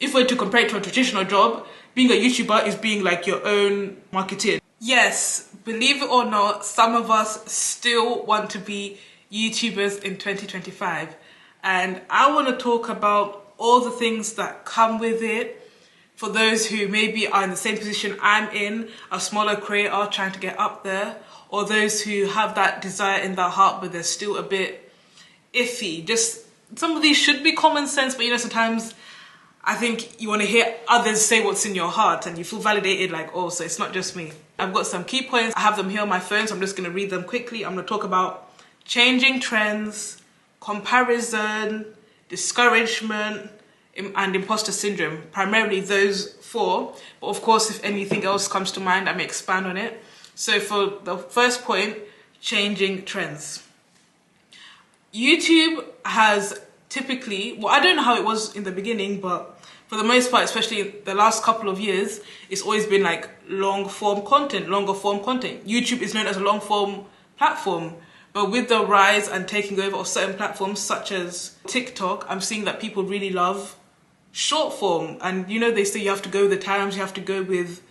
If we're to compare it to a traditional job, being a YouTuber is being like your own marketeer. Yes, believe it or not, some of us still want to be YouTubers in 2025. And I want to talk about all the things that come with it for those who maybe are in the same position I'm in, a smaller creator trying to get up there, or those who have that desire in their heart but they're still a bit iffy. Just some of these should be common sense, but you know, sometimes I think you want to hear others say what's in your heart and you feel validated, like, oh, so it's not just me. I've got some key points. I have them here on my phone, so I'm just going to read them quickly. I'm going to talk about changing trends, comparison, discouragement, and imposter syndrome. Primarily those four, but of course, if anything else comes to mind, I may expand on it. So for the first point, changing trends. YouTube has typically, well, I don't know how it was in the beginning, but for the most part, especially the last couple of years, it's always been like longer form content. YouTube is known as a long form platform, but with the rise and taking over of certain platforms such as TikTok, I'm seeing that people really love short form. And you know, they say you have to go with the times, you have to go with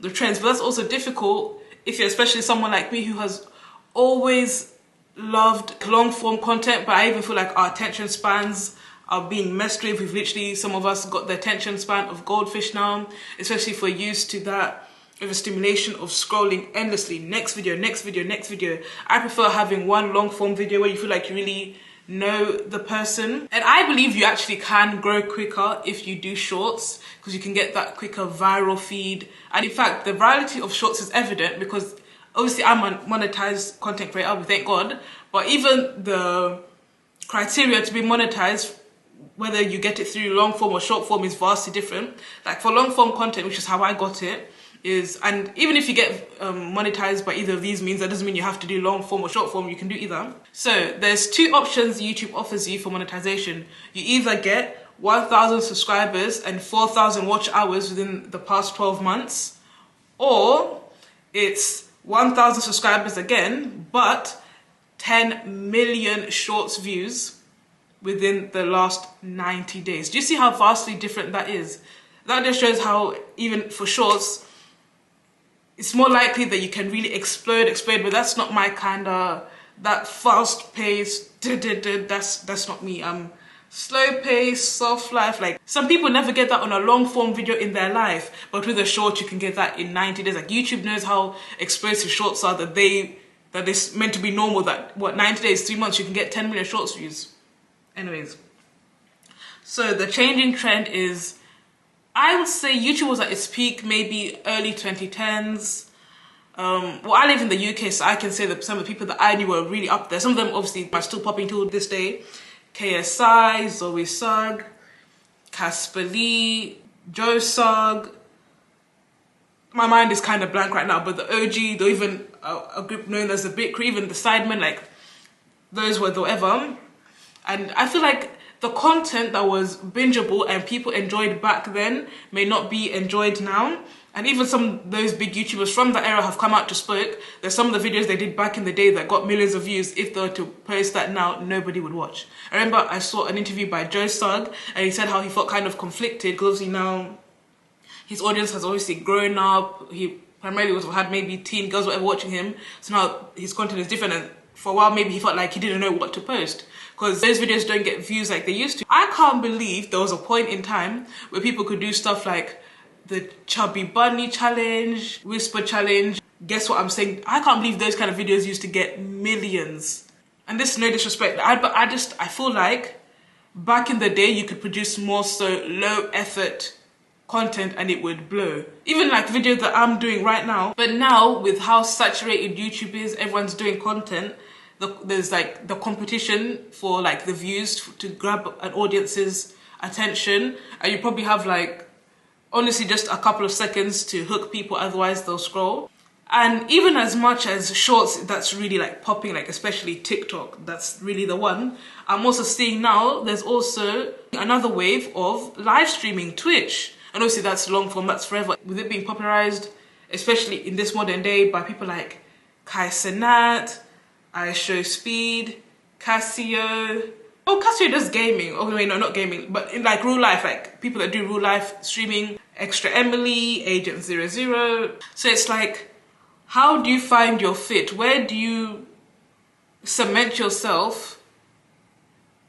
the trends, but that's also difficult if you're especially someone like me who has always loved long form content, but I even feel like our attention spans are being messed with. We've literally, some of us got the attention span of goldfish now, especially if we're used to that overstimulation of scrolling endlessly. Next video, next video, next video. I prefer having one long form video where you feel like you really know the person. And I believe you actually can grow quicker if you do shorts, because you can get that quicker viral feed. And in fact, the virality of shorts is evident because obviously I'm a monetized content creator, thank God, but even the criteria to be monetized, whether you get it through long form or short form, is vastly different. Like for long form content, which is how I got it, and even if you get monetized by either of these means, that doesn't mean you have to do long form or short form, you can do either. So there's two options YouTube offers you for monetization. You either get 1,000 subscribers and 4,000 watch hours within the past 12 months, or it's 1,000 subscribers again, but 10 million shorts views within the last 90 days. Do you see how vastly different that is? That just shows how even for shorts, it's more likely that you can really explode, but that's not my kind of, that fast pace, that's not me. I'm slow pace, soft life. Like some people never get that on a long form video in their life, but with a short, you can get that in 90 days. Like YouTube knows how explosive shorts are, that it's meant to be normal, that what, 90 days, 3 months, you can get 10 million shorts views. Anyways, so the changing trend is, I would say YouTube was at its peak maybe early 2010s. Well, I live in the UK, so I can say that some of the people that I knew were really up there. Some of them obviously are still popping till this day. KSI, Zoe Sugg, Casper Lee, Joe Sugg. My mind is kind of blank right now, but the OG, though, even a group known as the Bit Crew, even the Sidemen, like those were the ever. And I feel like the content that was bingeable and people enjoyed back then may not be enjoyed now. And even some of those big YouTubers from that era have come out to spoke. There's some of the videos they did back in the day that got millions of views. If they were to post that now, nobody would watch. I remember I saw an interview by Joe Sugg and he said how he felt kind of conflicted because obviously now his audience has obviously grown up. He primarily had maybe teen girls, whatever, watching him. So now his content is different, and for a while maybe he felt like he didn't know what to post because those videos don't get views like they used to. I can't believe there was a point in time where people could do stuff like the Chubby Bunny challenge, Whisper challenge. Guess what I'm saying? I can't believe those kind of videos used to get millions. And this is no disrespect, but I feel like back in the day you could produce more so low effort content and it would blow. Even like videos that I'm doing right now. But now with how saturated YouTube is, everyone's doing content, there's like the competition for like the views to grab an audience's attention, and you probably have like honestly just a couple of seconds to hook people, otherwise they'll scroll. And even as much as shorts, that's really like popping, like especially TikTok, that's really the one. I'm also seeing now there's also another wave of live streaming, Twitch. And obviously that's long form, that's forever. With it being popularized, especially in this modern day, by people like Kai Cenat, I Show Speed, Casio, Oh, Casio does gaming. Oh, wait, no, not gaming, but in like real life, like people that do real life streaming, Extra Emily, Agent 00. So it's like, how do you find your fit? Where do you cement yourself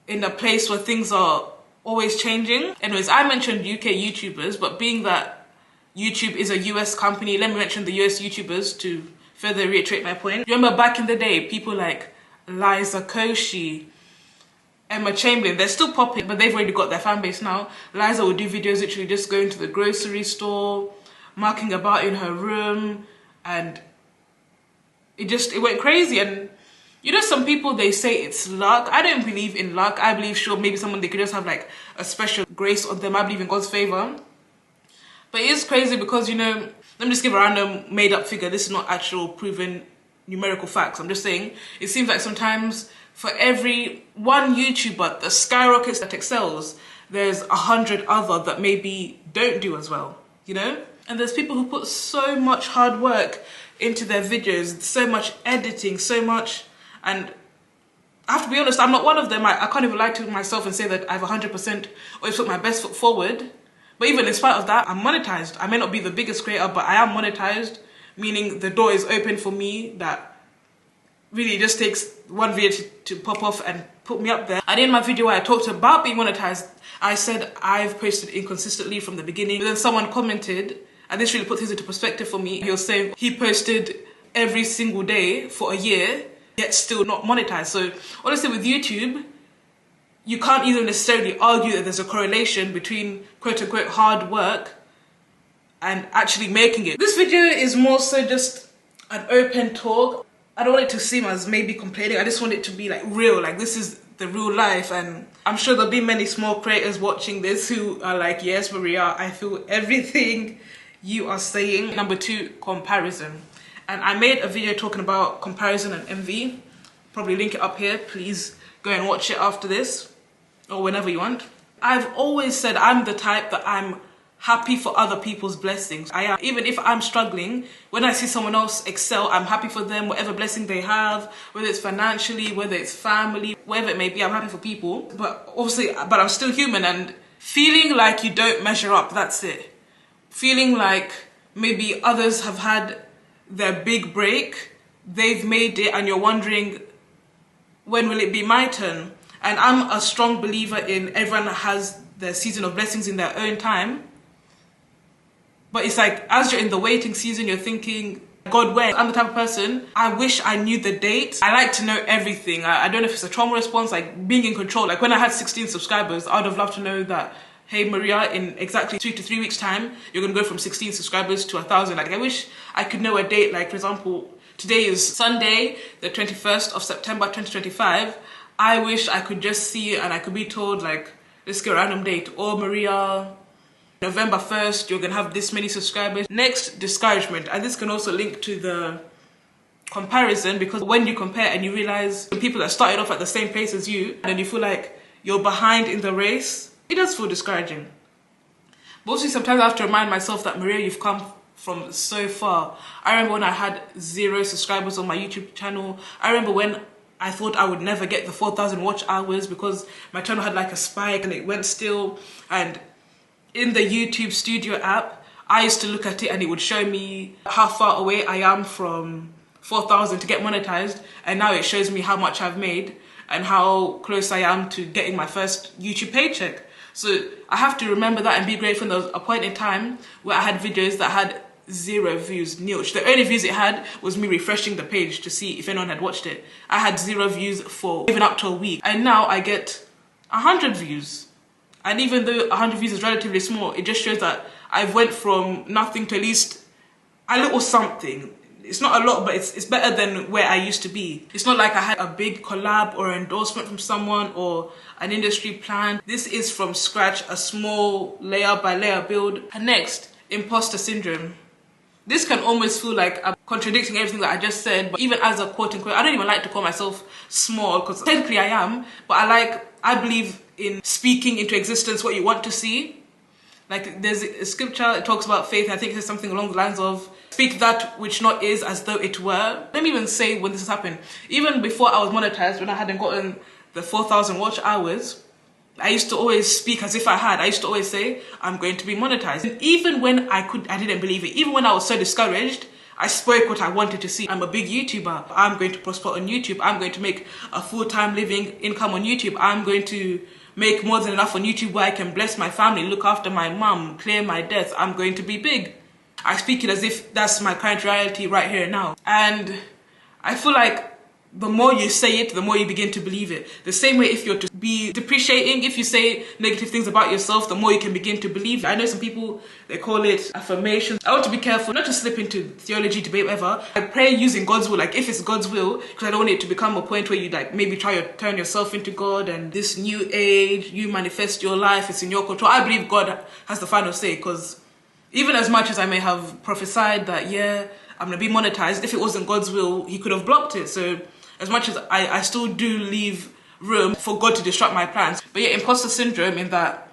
in a place where things are always changing? Anyways, I mentioned UK YouTubers, but being that YouTube is a US company, let me mention the US YouTubers to further reiterate my point. Remember back in the day, people like Liza Koshy, Emma Chamberlain, they're still popping, but they've already got their fan base now. Liza would do videos literally just going to the grocery store, marking about in her room, and it went crazy. And you know, some people, they say it's luck. I don't believe in luck. I believe, sure, maybe someone, they could just have like a special grace on them. I believe in God's favor. But it is crazy because, you know, let me just give a random made up figure. This is not actual proven numerical facts. I'm just saying, it seems like sometimes for every one YouTuber that skyrockets, that excels, there's 100 other that maybe don't do as well, you know? And there's people who put so much hard work into their videos, so much editing, so much, and I have to be honest, I'm not one of them. I can't even lie to myself and say that I've 100% always put my best foot forward. But even in spite of that, I'm monetized. I may not be the biggest creator, but I am monetized, meaning the door is open for me. That really just takes one video to pop off and put me up there. And in my video where I talked about being monetized, I said I've posted inconsistently from the beginning. But then someone commented, and this really put things into perspective for me. He was saying he posted every single day for a year, yet still not monetized. So honestly, with YouTube, you can't even necessarily argue that there's a correlation between quote unquote hard work and actually making it. This video is more so just an open talk. I don't want it to seem as maybe complaining. I just want it to be like real, like this is the real life. And I'm sure there'll be many small creators watching this who are like, yes, Maria, I feel everything you are saying. Number 2, comparison. And I made a video talking about comparison and envy. Probably link it up here. Please go and watch it after this or whenever you want. I've always said I'm the type that I'm happy for other people's blessings. I am. Even if I'm struggling, when I see someone else excel, I'm happy for them, whatever blessing they have, whether it's financially, whether it's family, whatever it may be, I'm happy for people. But obviously, I'm still human, and feeling like you don't measure up, that's it. Feeling like maybe others have had their big break, they've made it, and you're wondering, when will it be my turn? And I'm a strong believer in everyone has their season of blessings in their own time. But it's like, as you're in the waiting season, you're thinking, God, when? I'm the type of person, I wish I knew the date. I like to know everything. I don't know if it's a trauma response, like being in control. Like when I had 16 subscribers, I would have loved to know that, hey Maria, in exactly 2 to 3 weeks time, you're gonna go from 16 subscribers to 1,000. Like I wish I could know a date. Like for example, today is Sunday, the 21st of September, 2025. I wish I could just see it and I could be told like, let's get a random date. Oh Maria, November 1st, you're gonna have this many subscribers. Next, discouragement. And this can also link to the comparison, because when you compare and you realize the people that started off at the same pace as you, and then you feel like you're behind in the race, it does feel discouraging. But also sometimes I have to remind myself that, Maria, you've come from so far. I remember when I had 0 subscribers on my YouTube channel. I remember when I thought I would never get the 4,000 watch hours because my channel had like a spike and it went still. And in the YouTube Studio app, I used to look at it and it would show me how far away I am from 4,000 to get monetized, and now it shows me how much I've made and how close I am to getting my first YouTube paycheck. So I have to remember that and be grateful. There was a point in time where I had videos that had 0 views, nilch. The only views it had was me refreshing the page to see if anyone had watched it. I had 0 views for even up to a week, and now I get 100 views. And even though 100 views is relatively small, it just shows that I've went from nothing to at least a little something. It's not a lot, but it's better than where I used to be. It's not like I had a big collab or endorsement from someone or an industry plan. This is from scratch, a small layer by layer build. And next, imposter syndrome. This can almost feel like I'm contradicting everything that I just said, but even as a quote unquote, I don't even like to call myself small, because technically I am, but I believe in speaking into existence what you want to see. Like there's a scripture, it talks about faith, and I think it says something along the lines of, speak that which not is as though it were. Let me even say when this has happened. Even before I was monetized, when I hadn't gotten the 4,000 watch hours, I used to always speak as if I used to always say, I'm going to be monetized. And even when I didn't believe it, even when I was so discouraged, I spoke what I wanted to see. I'm a big YouTuber. I'm going to prosper on YouTube. I'm going to make a full-time living income on YouTube. I'm going to make more than enough on YouTube where I can bless my family, look after my mum, clear my debts. I'm going to be big. I speak it as if that's my current reality right here and now. And I feel like the more you say it, the more you begin to believe it. The same way if you're to be depreciating, if you say negative things about yourself, the more you can begin to believe it. I know some people, they call it affirmations. I want to be careful not to slip into theology, debate, whatever. I pray using God's will, like if it's God's will, because I don't want it to become a point where you like maybe try to turn yourself into God and this new age, you manifest your life, it's in your control. I believe God has the final say, because even as much as I may have prophesied that, yeah, I'm going to be monetized, if it wasn't God's will, he could have blocked it. So as much as I still do leave room for God to disrupt my plans. But yeah, imposter syndrome in that,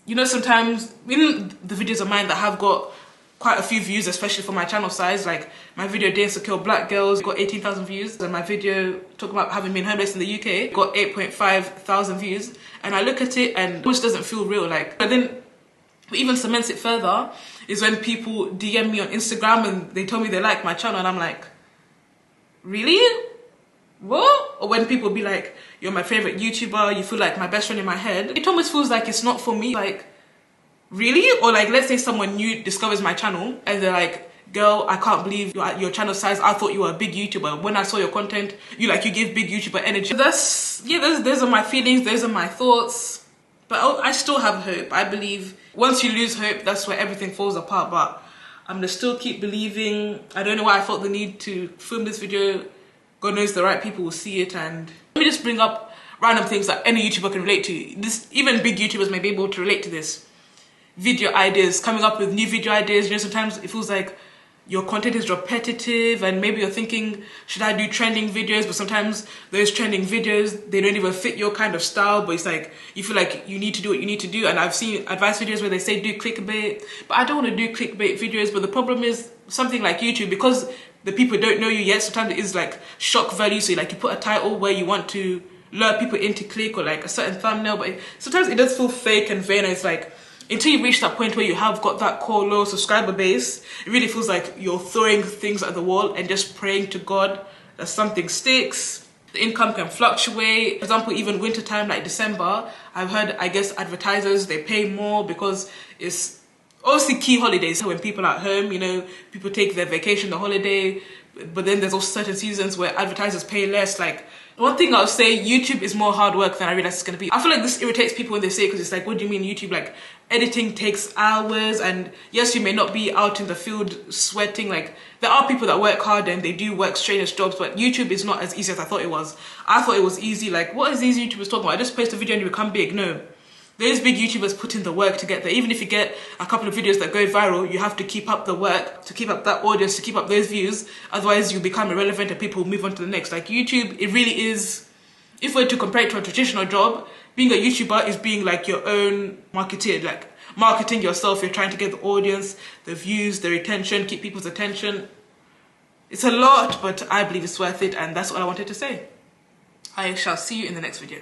you know, sometimes, even the videos of mine that have got quite a few views, especially for my channel size, like my video Day Insecure Black Girls got 18,000 views, and my video talking about having been homeless in the UK got 8.5 thousand views, and I look at it and it just doesn't feel real. Like, but then what even cements it further is when people DM me on Instagram and they tell me they like my channel, and I'm like, really? What? Or when people be like, you're my favorite YouTuber, you feel like my best friend in my head, it almost feels like it's not for me. Like, really? Or like, let's say someone new discovers my channel and they're like, girl, I can't believe you're at your channel size. I thought you were a big YouTuber. When I saw your content, you give big YouTuber energy. Those are my feelings, those are my thoughts. But I still have hope. I believe once you lose hope, that's where everything falls apart. But I'm gonna still keep believing. I don't know why I felt the need to film this video. God knows the right people will see it. And let me just bring up random things that any YouTuber can relate to. Even big YouTubers may be able to relate to this. Video ideas, coming up with new video ideas. You know, sometimes it feels like your content is repetitive and maybe you're thinking, should I do trending videos? But sometimes those trending videos, they don't even fit your kind of style, but it's like, you feel like you need to do what you need to do. And I've seen advice videos where they say do clickbait, but I don't want to do clickbait videos. But the problem is something like YouTube, because the people don't know you yet, sometimes it is like shock value. So like you put a title where you want to lure people in to click, or like a certain thumbnail, but sometimes it does feel fake and vain. And it's like, until you reach that point where you have got that core low subscriber base, it really feels like you're throwing things at the wall and just praying to God that something sticks. The income can fluctuate. For example, even winter time like December, I've heard, I guess, advertisers, they pay more because it's obviously key holidays when people are at home, you know, people take their vacation, the holiday, but then there's also certain seasons where advertisers pay less. Like, one thing I'll say, YouTube is more hard work than I realize it's gonna be. I feel like this irritates people when they say it, because it's like, what do you mean YouTube? Like, editing takes hours, and yes, you may not be out in the field sweating. Like, there are people that work hard and they do work strenuous jobs, but YouTube is not as easy as I thought it was. I thought it was easy. Like, what is these YouTubers talking about? I just post a video and you become big. No. Those big YouTubers put in the work to get there. Even if you get a couple of videos that go viral, you have to keep up the work, to keep up that audience, to keep up those views. Otherwise, you become irrelevant and people will move on to the next. Like, YouTube, it really is, if we're to compare it to a traditional job, being a YouTuber is being like your own marketeer, like marketing yourself. You're trying to get the audience, the views, the retention, keep people's attention. It's a lot, but I believe it's worth it, and that's all I wanted to say. I shall see you in the next video.